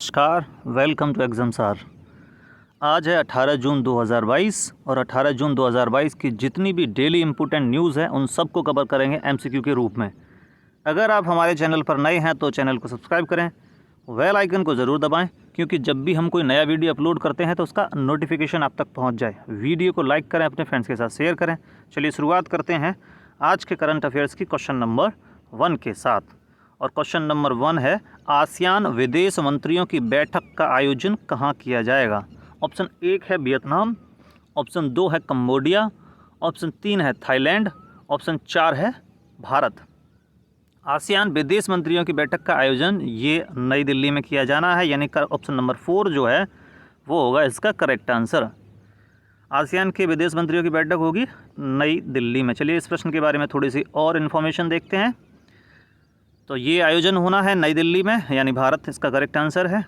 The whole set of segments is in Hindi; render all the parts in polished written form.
नमस्कार, वेलकम टू एग्जाम। आज है 18 जून 2022 और 18 जून 2022 की जितनी भी डेली इम्पोर्टेंट न्यूज़ है उन सबको कवर करेंगे एमसीक्यू के रूप में। अगर आप हमारे चैनल पर नए हैं तो चैनल को सब्सक्राइब करें, बेल आइकन को ज़रूर दबाएं क्योंकि जब भी हम कोई नया वीडियो अपलोड करते हैं तो उसका नोटिफिकेशन आप तक पहुँच जाए। वीडियो को लाइक करें, अपने फ्रेंड्स के साथ शेयर करें। चलिए शुरुआत करते हैं आज के करंट अफेयर्स की क्वेश्चन नंबर 1 के साथ। और क्वेश्चन नंबर 1 है, आसियान विदेश मंत्रियों की बैठक का आयोजन कहाँ किया जाएगा? ऑप्शन 1 है वियतनाम, ऑप्शन 2 है कंबोडिया, ऑप्शन 3 है थाईलैंड, ऑप्शन 4 है भारत। आसियान विदेश मंत्रियों की बैठक का आयोजन ये नई दिल्ली में किया जाना है, यानी ऑप्शन नंबर 4 जो है वो होगा इसका करेक्ट आंसर। आसियान के विदेश मंत्रियों की बैठक होगी नई दिल्ली में। चलिए इस प्रश्न के बारे में थोड़ी सी और इन्फॉर्मेशन देखते हैं। तो ये आयोजन होना है नई दिल्ली में, यानी भारत इसका करेक्ट आंसर है।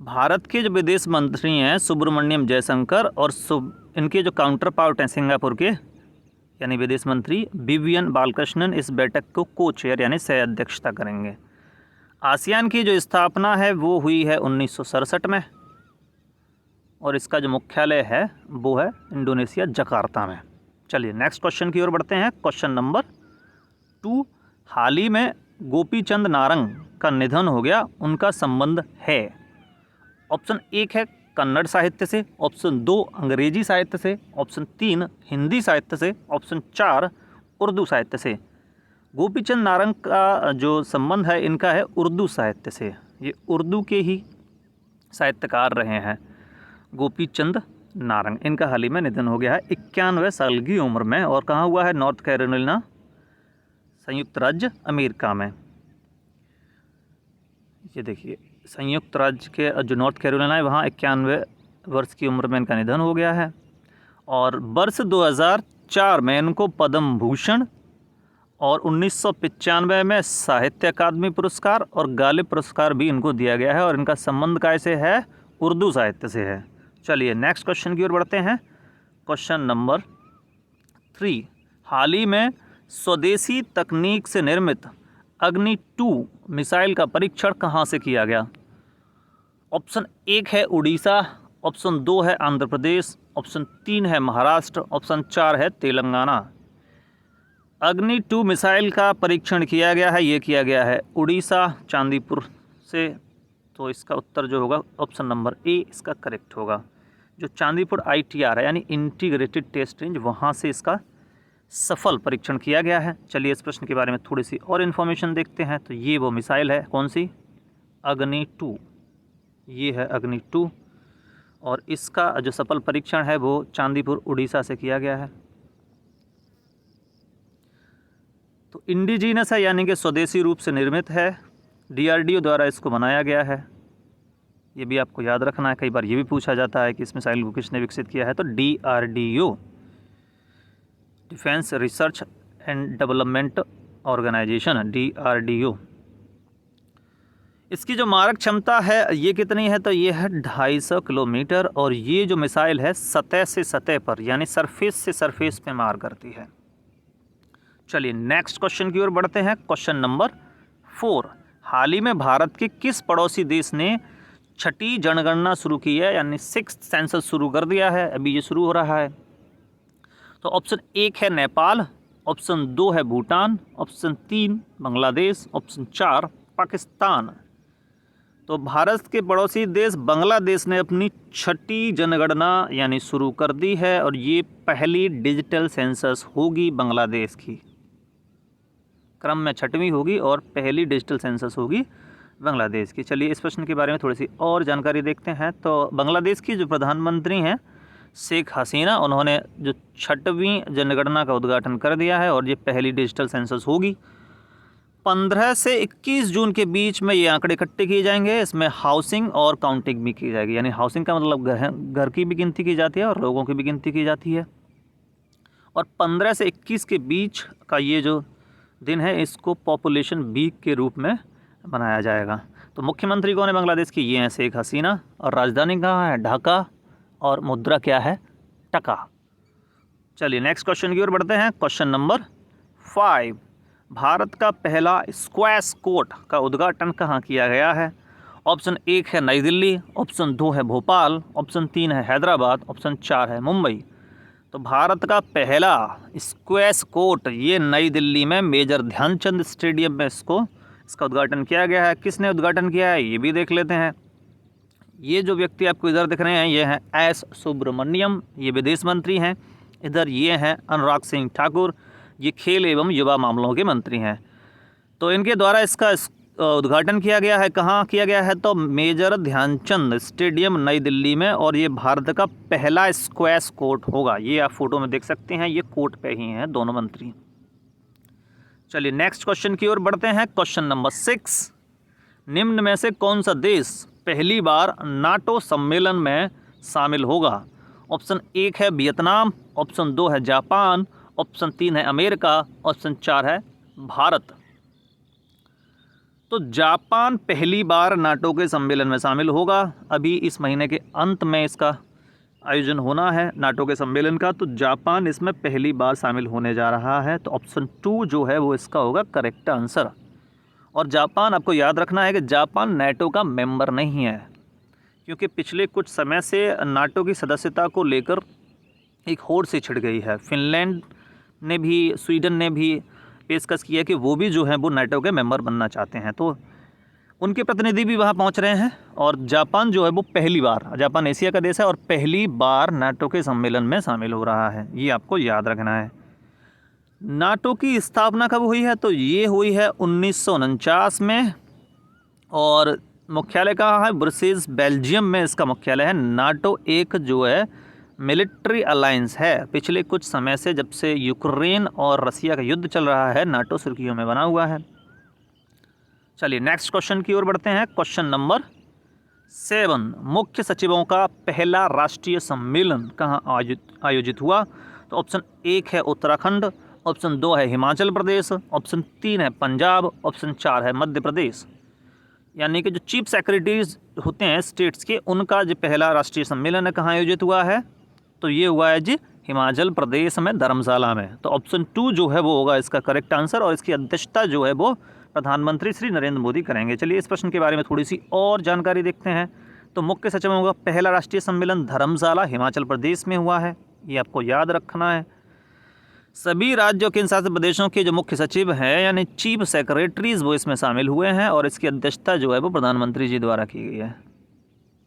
भारत के जो विदेश मंत्री हैं सुब्रमण्यम जयशंकर और इनके जो काउंटर पार्ट हैं सिंगापुर के यानी विदेश मंत्री विवियन बालकृष्णन इस बैठक को को चेयर यानी सह अध्यक्षता करेंगे। आसियान की जो स्थापना है वो हुई है 1967 में और इसका जो मुख्यालय है वो है इंडोनेशिया जकार्ता में। चलिए नेक्स्ट क्वेश्चन की ओर बढ़ते हैं। क्वेश्चन नंबर 2, हाल ही में गोपीचंद नारंग का निधन हो गया, उनका संबंध है? ऑप्शन 1 है कन्नड़ साहित्य से, ऑप्शन 2 अंग्रेजी साहित्य से, ऑप्शन 3 हिंदी साहित्य से, ऑप्शन 4 उर्दू साहित्य से। गोपीचंद नारंग का जो संबंध है इनका है उर्दू साहित्य से। ये उर्दू के ही साहित्यकार रहे हैं गोपीचंद नारंग। इनका हाल ही में निधन हो गया है 91 साल की उम्र में। और कहाँ हुआ है? नॉर्थ कैरोलिना, संयुक्त राज्य अमेरिका में। ये देखिए संयुक्त राज्य के जो नॉर्थ कैरोलिना है वहाँ 91 वर्ष की उम्र में इनका निधन हो गया है। और वर्ष 2004 में इनको पद्म भूषण और 1995 में साहित्य अकादमी पुरस्कार और गालिब पुरस्कार भी इनको दिया गया है। और इनका संबंध कैसे है? उर्दू साहित्य से है। चलिए नेक्स्ट क्वेश्चन की ओर बढ़ते हैं। क्वेश्चन नंबर 3, हाल ही में स्वदेशी तकनीक से निर्मित अग्नि 2 मिसाइल का परीक्षण कहाँ से किया गया? ऑप्शन 1 है उड़ीसा, ऑप्शन 2 है आंध्र प्रदेश, ऑप्शन 3 है महाराष्ट्र, ऑप्शन 4 है तेलंगाना। अग्नि 2 मिसाइल का परीक्षण किया गया है, ये किया गया है उड़ीसा चांदीपुर से। तो इसका उत्तर जो होगा ऑप्शन नंबर ए इसका करेक्ट होगा। जो चांदीपुर ITR है यानी इंटीग्रेटेड टेस्ट रेंज, वहाँ से इसका सफल परीक्षण किया गया है। चलिए इस प्रश्न के बारे में थोड़ी सी और इन्फॉर्मेशन देखते हैं। तो ये वो मिसाइल है, कौन सी? अग्नि 2। ये है अग्नि 2 और इसका जो सफल परीक्षण है वो चांदीपुर उड़ीसा से किया गया है। तो इंडिजीनस है यानी कि स्वदेशी रूप से निर्मित है। DRDO द्वारा इसको बनाया गया है। ये भी आपको याद रखना है, कई बार ये भी पूछा जाता है कि इस मिसाइल को किसने विकसित किया है। तो DRDO, defence research and development organisation, DRDO। इसकी जो मारक क्षमता है ये कितनी है? तो ये है 250 किलोमीटर और ये जो मिसाइल है सतह से सतह पर यानी सरफेस से सरफेस पे मार करती है। चलिए नेक्स्ट क्वेश्चन की ओर बढ़ते हैं। क्वेश्चन नंबर 4, हाल ही में भारत के किस पड़ोसी देश ने 6ठी जनगणना शुरू की है यानी 6th सेंसस शुरू कर दिया है? अभी ये शुरू हो रहा है। तो ऑप्शन 1 है नेपाल, ऑप्शन 2 है भूटान, ऑप्शन 3 बांग्लादेश, ऑप्शन 4 पाकिस्तान। तो भारत के पड़ोसी देश बांग्लादेश ने अपनी 6ठी जनगणना यानी शुरू कर दी है और ये पहली डिजिटल सेंसस होगी बांग्लादेश की। क्रम में 6वीं होगी और पहली डिजिटल सेंसस होगी बांग्लादेश की। चलिए इस प्रश्न के बारे में थोड़ी सी और जानकारी देखते हैं। तो बांग्लादेश की जो प्रधानमंत्री हैं शेख हसीना, उन्होंने जो 6वीं जनगणना का उद्घाटन कर दिया है और ये पहली डिजिटल सेंसस होगी। 15 से 21 जून के बीच में ये आंकड़े इकट्ठे किए जाएंगे। इसमें हाउसिंग और काउंटिंग भी की जाएगी, यानी हाउसिंग का मतलब घर की भी गिनती की जाती है और लोगों की भी गिनती की जाती है। और 15 से 21 के बीच का ये जो दिन है इसको पॉपुलेशन वीक के रूप में मनाया जाएगा। तो मुख्यमंत्री कौन है बांग्लादेश की? ये हैं शेख हसीना। और राजधानी कहाँ है? ढाका। और मुद्रा क्या है? टका। चलिए नेक्स्ट क्वेश्चन की ओर बढ़ते हैं। क्वेश्चन नंबर 5, भारत का पहला स्क्वैश कोर्ट का उद्घाटन कहाँ किया गया है? ऑप्शन 1 है नई दिल्ली, ऑप्शन 2 है भोपाल, ऑप्शन 3 है हैदराबाद, ऑप्शन 4 है मुंबई। तो भारत का पहला स्क्वैश कोर्ट ये नई दिल्ली में मेजर ध्यानचंद स्टेडियम में इसका उद्घाटन किया गया है। किसने उद्घाटन किया है ये भी देख लेते हैं। ये जो व्यक्ति आपको इधर दिख रहे हैं ये हैं एस सुब्रमण्यम, ये विदेश मंत्री हैं। इधर ये हैं अनुराग सिंह ठाकुर, ये खेल एवं युवा मामलों के मंत्री हैं। तो इनके द्वारा इसका उद्घाटन किया गया है। कहाँ किया गया है? तो मेजर ध्यानचंद स्टेडियम नई दिल्ली में, और ये भारत का पहला स्क्वैश कोर्ट होगा। ये आप फोटो में देख सकते हैं, ये कोर्ट पे ही हैं दोनों मंत्री। चलिए नेक्स्ट क्वेश्चन की ओर बढ़ते हैं। क्वेश्चन नंबर 6, निम्न में से कौन सा देश पहली बार नाटो सम्मेलन में शामिल होगा? ऑप्शन 1 है वियतनाम, ऑप्शन 2 है जापान, ऑप्शन 3 है अमेरिका, ऑप्शन 4 है भारत। तो जापान पहली बार नाटो के सम्मेलन में शामिल होगा। अभी इस महीने के अंत में इसका आयोजन होना है नाटो के सम्मेलन का, तो जापान इसमें पहली बार शामिल होने जा रहा है। तो ऑप्शन 2 जो है वो इसका होगा करेक्ट आंसर। और जापान, आपको याद रखना है कि जापान नाटो का मेंबर नहीं है, क्योंकि पिछले कुछ समय से नाटो की सदस्यता को लेकर एक होड़ सी छिड़ गई है। फिनलैंड ने भी, स्वीडन ने भी पेशकश किया कि वो भी जो है वो नाटो के मेंबर बनना चाहते हैं, तो उनके प्रतिनिधि भी वहाँ पहुँच रहे हैं। और जापान जो है वो पहली बार, जापान एशिया का देश है और पहली बार नाटो के सम्मेलन में शामिल हो रहा है, ये आपको याद रखना है। नाटो की स्थापना कब हुई है? तो ये हुई है 1949 में, और मुख्यालय कहाँ है? ब्रुसेल्स बेल्जियम में इसका मुख्यालय है। नाटो एक जो है मिलिट्री अलायंस है। पिछले कुछ समय से, जब से यूक्रेन और रसिया का युद्ध चल रहा है, नाटो सुर्खियों में बना हुआ है। चलिए नेक्स्ट क्वेश्चन की ओर बढ़ते हैं। क्वेश्चन नंबर 7, मुख्य सचिवों का पहला राष्ट्रीय सम्मेलन कहाँ आयोजित हुआ? तो ऑप्शन 1 है उत्तराखंड, ऑप्शन 2 है हिमाचल प्रदेश, ऑप्शन 3 है पंजाब, ऑप्शन 4 है मध्य प्रदेश। यानी कि जो चीफ सेक्रेटरीज होते हैं स्टेट्स के, उनका जो पहला राष्ट्रीय सम्मेलन है कहाँ आयोजित हुआ है? तो ये हुआ है जी हिमाचल प्रदेश में, धर्मशाला में। तो ऑप्शन 2 जो है वो होगा इसका करेक्ट आंसर, और इसकी अध्यक्षता जो है वो प्रधानमंत्री श्री नरेंद्र मोदी करेंगे। चलिए इस प्रश्न के बारे में थोड़ी सी और जानकारी देखते हैं। तो मुख्य सचिवों का पहला राष्ट्रीय सम्मेलन धर्मशाला हिमाचल प्रदेश में हुआ है, ये आपको याद रखना है। सभी राज्यों केंद्र शासित प्रदेशों के जो मुख्य सचिव हैं यानी चीफ सेक्रेटरीज वो इसमें शामिल हुए हैं, और इसकी अध्यक्षता जो है वो प्रधानमंत्री जी द्वारा की गई है।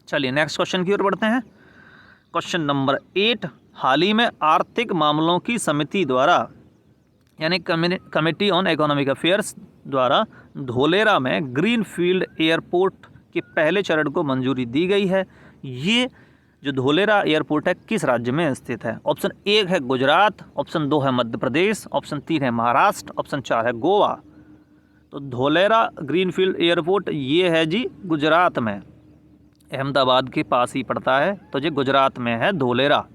चलिए नेक्स्ट क्वेश्चन की ओर बढ़ते हैं। क्वेश्चन नंबर 8, हाल ही में आर्थिक मामलों की समिति द्वारा यानी कमेटी ऑन इकोनॉमिक अफेयर्स द्वारा धोलेरा में ग्रीनफील्ड एयरपोर्ट के पहले चरण को मंजूरी दी गई है। ये जो धोलेरा एयरपोर्ट है किस राज्य में स्थित है? ऑप्शन 1 है गुजरात, ऑप्शन 2 है मध्य प्रदेश, ऑप्शन 3 है महाराष्ट्र, ऑप्शन 4 है गोवा। तो धोलेरा ग्रीनफील्ड एयरपोर्ट ये है जी गुजरात में, अहमदाबाद के पास ही पड़ता है, तो ये गुजरात में है धोलेरा।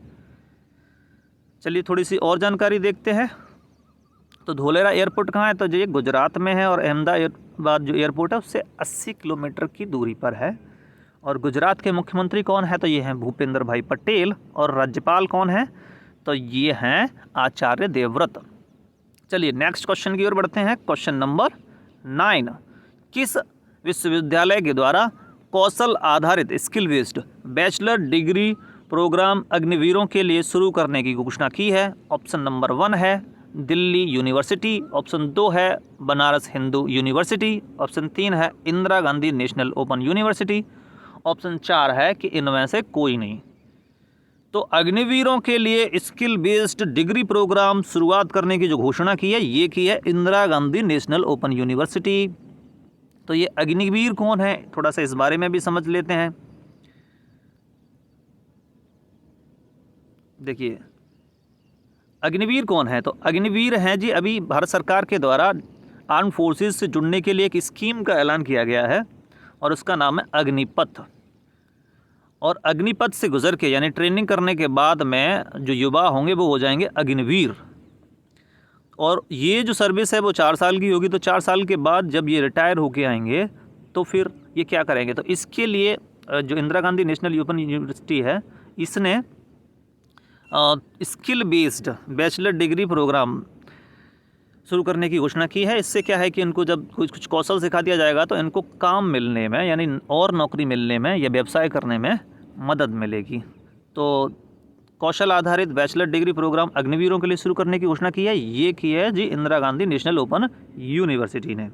चलिए थोड़ी सी और जानकारी देखते हैं। तो धोलेरा एयरपोर्ट कहाँ है? तो ये गुजरात में है, और अहमदाबाद जो एयरपोर्ट है उससे 80 किलोमीटर की दूरी पर है। और गुजरात के मुख्यमंत्री कौन है? तो ये हैं भूपेंद्र भाई पटेल, और राज्यपाल कौन है? तो ये हैं आचार्य देवव्रत। चलिए नेक्स्ट क्वेश्चन की ओर बढ़ते हैं। क्वेश्चन नंबर 9, किस विश्वविद्यालय के द्वारा कौशल आधारित skill based bachelor degree program अग्निवीरों के लिए शुरू करने की घोषणा की है? ऑप्शन नंबर 1 है दिल्ली यूनिवर्सिटी, ऑप्शन 2 है बनारस हिंदू यूनिवर्सिटी, ऑप्शन 3 है Indira Gandhi national open university, option 4 है कि इनमें से कोई नहीं। तो अग्निवीरों के लिए स्किल बेस्ड डिग्री प्रोग्राम शुरुआत करने की जो घोषणा की है ये की है Indira Gandhi national open university. तो ये अग्निवीर कौन है, थोड़ा सा इस बारे में भी समझ लेते हैं। देखिए अग्निवीर कौन है? तो अग्निवीर हैं जी, अभी भारत सरकार के द्वारा आर्म फोर्सेस से जुड़ने के लिए एक स्कीम का ऐलान किया गया है, और उसका नाम है अग्निपथ। और अग्निपथ से गुजर के यानी ट्रेनिंग करने के बाद में जो युवा होंगे वो हो जाएंगे अग्निवीर। और ये जो सर्विस है वो 4 साल की होगी। तो 4 साल के बाद जब ये रिटायर होके आएंगे तो फिर ये क्या करेंगे? तो इसके लिए जो Indira Gandhi national open university है इसने skill based bachelor degree programme शुरू करने की घोषणा की है। इससे क्या है कि इनको जब कुछ कौशल सिखा दिया जाएगा तो इनको काम मिलने में यानी और नौकरी मिलने में या व्यवसाय करने में मदद मिलेगी। तो कौशल आधारित बैचलर डिग्री प्रोग्राम अग्निवीरों के लिए शुरू करने की घोषणा की है। ये की है जी Indira Gandhi national open University ने।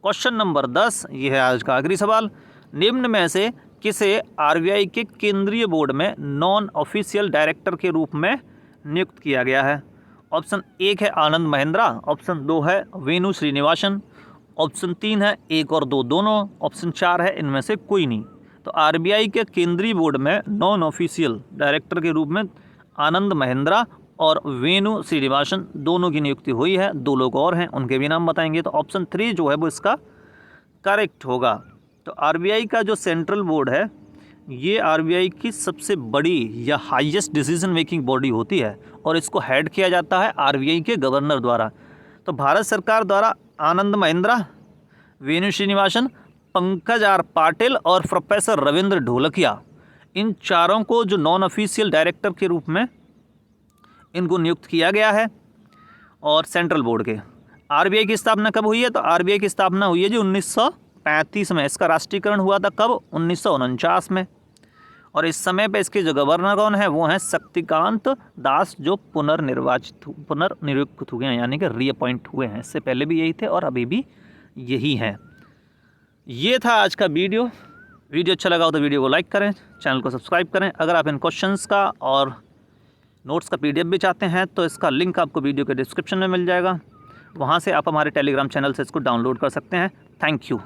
क्वेश्चन नंबर 10, ये है आज का आखिरी सवाल। निम्न में से किसे आरबीआई के केंद्रीय बोर्ड में नॉन ऑफिशियल डायरेक्टर के रूप में नियुक्त किया गया है? ऑप्शन 1 है आनंद महिंद्रा, ऑप्शन 2 है वेणु श्रीनिवासन, ऑप्शन 3 है 1 और 2 दोनों, ऑप्शन 4 है इनमें से कोई नहीं। तो आरबीआई के केंद्रीय बोर्ड में नॉन ऑफिशियल डायरेक्टर के रूप में आनंद महिंद्रा और वेणु श्रीनिवासन दोनों की नियुक्ति हुई है। 2 लोग और हैं, उनके भी नाम बताएंगे। तो ऑप्शन 3 जो है वो इसका करेक्ट होगा। तो आरबीआई का जो सेंट्रल बोर्ड है ये आरबीआई की सबसे बड़ी या हाईएस्ट डिसीजन मेकिंग बॉडी होती है और इसको हेड किया जाता है आरबीआई के गवर्नर द्वारा। तो भारत सरकार द्वारा आनंद महिंद्रा, वेणु श्रीनिवासन, पंकज आर पाटिल और प्रोफेसर रविंद्र ढोलकिया, इन चारों को जो नॉन ऑफिशियल डायरेक्टर के रूप में इनको नियुक्त किया गया है। और सेंट्रल बोर्ड के आरबीआई की स्थापना कब हुई है? तो आरबीआई की स्थापना हुई है जी 1935 में। इसका राष्ट्रीयकरण हुआ था कब? 1949 में। और इस समय पे इसके जो गवर्नर कौन है वो हैं शक्तिकांत दास, जो पुनर्नियुक्त हुए हैं यानी कि रीअपॉइंट हुए हैं। इससे पहले भी यही थे और अभी भी यही हैं। ये था आज का वीडियो अच्छा लगा हो तो वीडियो को लाइक करें, चैनल को सब्सक्राइब करें। अगर आप इन क्वेश्चंस का और नोट्स का पीडीएफ भी चाहते हैं तो इसका लिंक आपको वीडियो के डिस्क्रिप्शन में मिल जाएगा, वहाँ से आप हमारे टेलीग्राम चैनल से इसको डाउनलोड कर सकते हैं। Thank you.